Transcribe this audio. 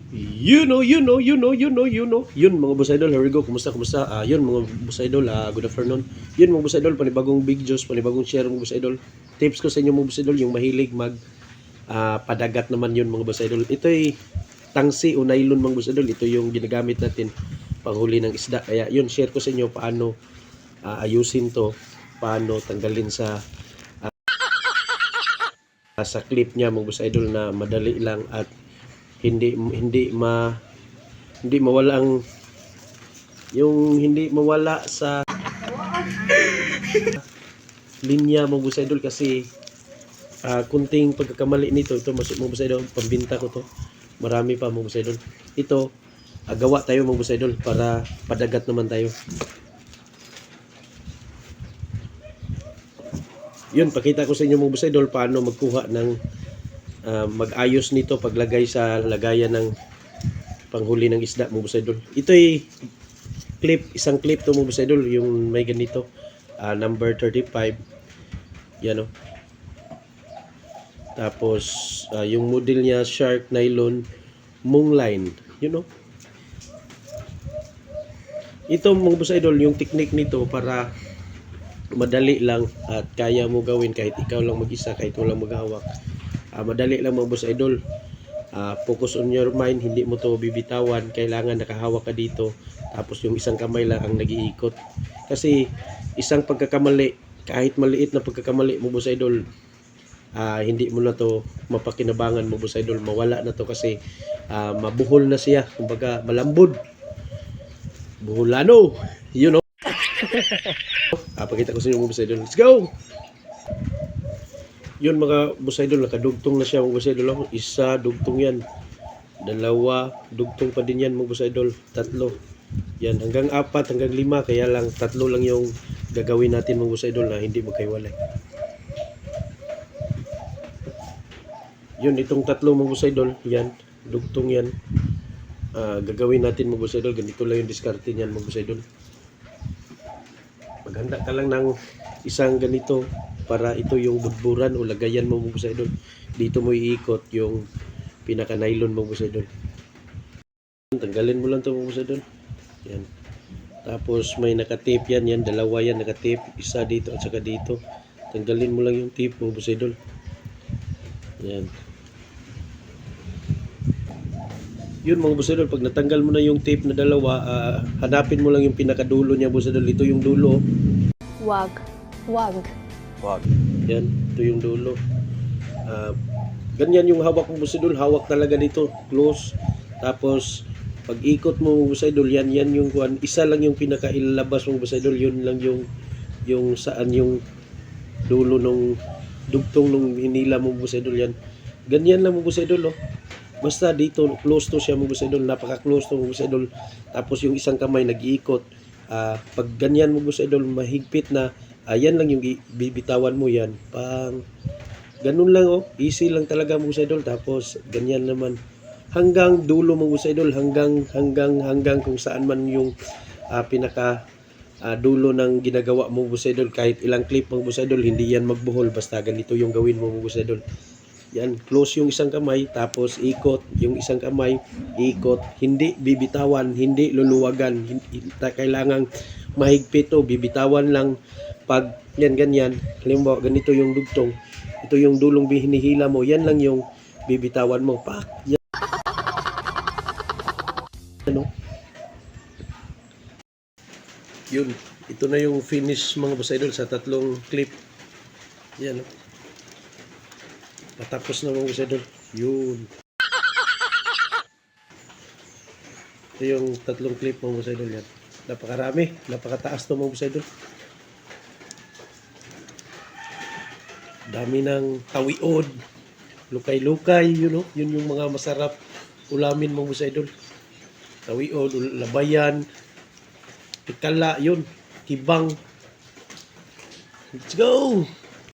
Yun mga boss idol, here we go. Kumusta? Yun mga boss idol, good afternoon. Yun mga boss idol, panibagong videos, panibagong share mga boss idol. Tips ko sa inyo mga boss idol, yung mahilig padagat naman yun mga boss idol. Ito ay tangsi o nylon mga boss idol. Ito yung ginagamit natin panghuli ng isda. Kaya yun, share ko sa inyo paano ayusin to, paano tanggalin sa clip niya mga boss idol na madali lang at hindi mawala hindi mawala sa linya mga boss idol kasi kunting pagkakamali nito, ito mga boss idol, pambinta ko to, marami pa mga boss idol. Ito gawa tayo mga boss idol para padagat naman tayo. Yun, pakita ko sa inyo mga boss idol paano magkuha ng mag-ayos nito paglagay sa lagayan ng panghuli ng isda mga boss idol. Ito ay isang clip to mga boss idol, yung may ganito number 35 yan o. Tapos yung model niya shark nylon mung line, you know. Ito mga boss idol, yung technique nito para madali lang at kaya mo gawin kahit ikaw lang mag-isa, kahit walang maghawak. Madali lang mga boss idol. Focus on your mind, hindi mo to bibitawan, kailangan nakahawak ka dito, tapos yung isang kamay lang ang nag-iikot. Kasi isang pagkakamali, kahit maliit na pagkakamali mo boss idol, hindi mo na to mapakinabangan mo boss idol, mawala na to kasi mabuhol na siya, kumbaga malambod, buholano, you know. Pakita ko sa inyo mga boss idol, let's go. Yun mga boss idol, nakadugtong na siya mga boss idol. Isa dugtong yan, dalawa dugtong pa din yan mga boss idol, tatlo yan, hanggang 4 hanggang 5, kaya lang tatlo lang yung gagawin natin mga boss idol na hindi magkaiwalay. Yun, itong tatlo mga boss idol, yan dugtong yan, gagawin natin mga boss idol. Ganito lang yung diskarte niyan mga boss idol. Maghanda ka lang ng isang ganito para ito yung budburan o lagayan mo mga boss idol. Dito mo iikot yung pinaka nylon mga boss idol. Tanggalin mo lang ito mga boss idol. Yan. Tapos may nakatape yan, dalawa yan nakatape, isa dito at saka dito. Tanggalin mo lang yung tape mga boss idol. Yan. Yun mga boss idol, pag natanggal mo na yung tape na dalawa, hanapin mo lang yung pinakadulo niya boss idol. Ito yung dulo. Wag. Yan, ito yung dulo. Ganyan yung hawak mo boss idol, hawak talaga dito, close. Tapos pag ikot mo boss idol, yan yung kuan, isa lang yung pinakailabas mo boss idol, yun lang yung saan yung dulo nung dugtong nung hinila mo boss idol, yan. Ganyan lang mo boss idol, oh. Basta dito close to siya mo boss idol, napaka close to mo boss idol. Tapos yung isang kamay nag-iikot. Pag ganyan mo boss idol, mahigpit na, yan lang yung bibitawan mo yan. Ganun lang, oh. Easy lang talaga mo boss idol. Tapos ganyan naman hanggang dulo mo boss idol, hanggang kung saan man yung pinaka dulo ng ginagawa mo boss idol. Kahit ilang clip mo boss idol, hindi yan magbuhol, basta ganito yung gawin mo boss idol. Yan, close yung isang kamay, tapos ikot yung isang kamay, ikot, hindi bibitawan, hindi luluwagan, kailangang mahigpit to, bibitawan lang pag yan ganyan. Halimbawa ganito yung dugtong, ito yung dulong hinihila mo, yan lang yung bibitawan mo, pak, yan. Ano? Yun, ito na yung finish mga boss idol sa tatlong clip. Yan, oh. Patapos na mga boss idol. Yun. Ito yung tatlong clip mga boss idol yan. Napakarami, napakataas to mga boss idol. Dami ng tawiod, lukay-lukay, you know, yun yung mga masarap ulamin mga boss idol. Tawiod, labayan, pikala, yun, kibang. Let's go!